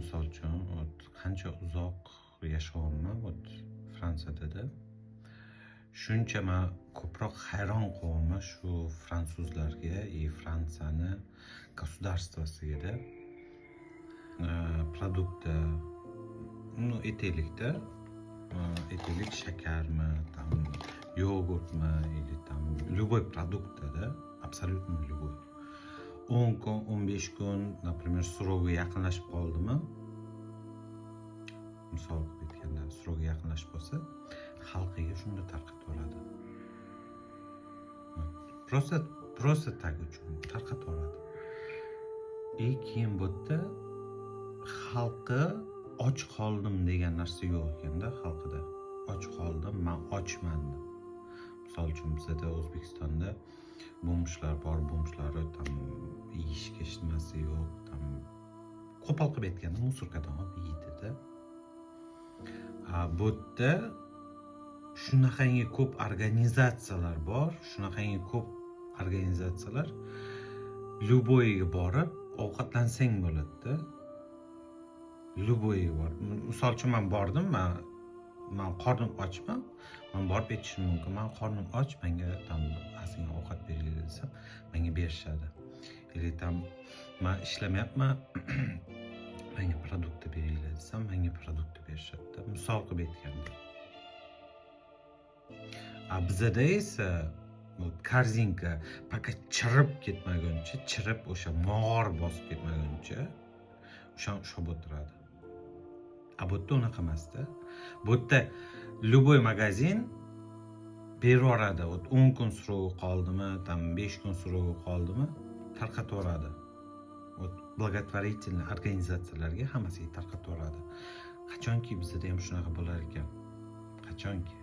misol uchun qancha uzoq yashayapman Fransiyada. Shuncha men ko'proq hayron qolyapman shu fransuzlarga и Fransiyani государствосiga produktda aytaylikda aytaylik shakarmi, там yogurtmi или там любой produktda абсолютно любой 10 kun, 15 kun, например, сроgi yaqinlashib qoldimi? Misol qilib aytganda, srogi yaqinlashib qolsa, xalqiga shunda tarqataveradi. Просто tak uchun tarqataveradi. Keyin bu yerda xalqi och qoldim degan narsa yo'q ekanda xalqida. Och qoldim, men ochman. Misol uchun bizda O'zbekistonda bo'mshlar bor, bo'mshlari tam yeyishga hech narsa yo'q, tam qo'pol qilib aytganda musorkadan olib yeydi-da. Bu yerda shunaqangi ko'p organizatsiyalar bor, shunaqangi ko'p organizatsiyalar любойga borib ovqatlansang bo'ladi-da. Любойga bor. Misol uchun men bordim, men qornim ochman. Men borib aytishim mumkin. Men qornim och, menga tam aslida ovqat beringlar desam, menga berishadi. Или там men ishlamayapman, menga produkt beringlar desam, menga produkt berishadi. Misol qilib aytganda. Bizda esa korzinka faqat chirib ketmaguncha, chirib o'sha mog'or bosib ketmaguncha o'sha o'tiradi. Bu yerda unaqa emasda. Bu yerda любой magazin beraveradi. 10 kun srogi qoldimi, tam 5 kun srogi qoldimi, tarqataveradi. Благотворительный organizatsiyalarga hammasiga tarqataveradi. Qachonki bizda ham shunaqa bo'lar ekan? Qachonki?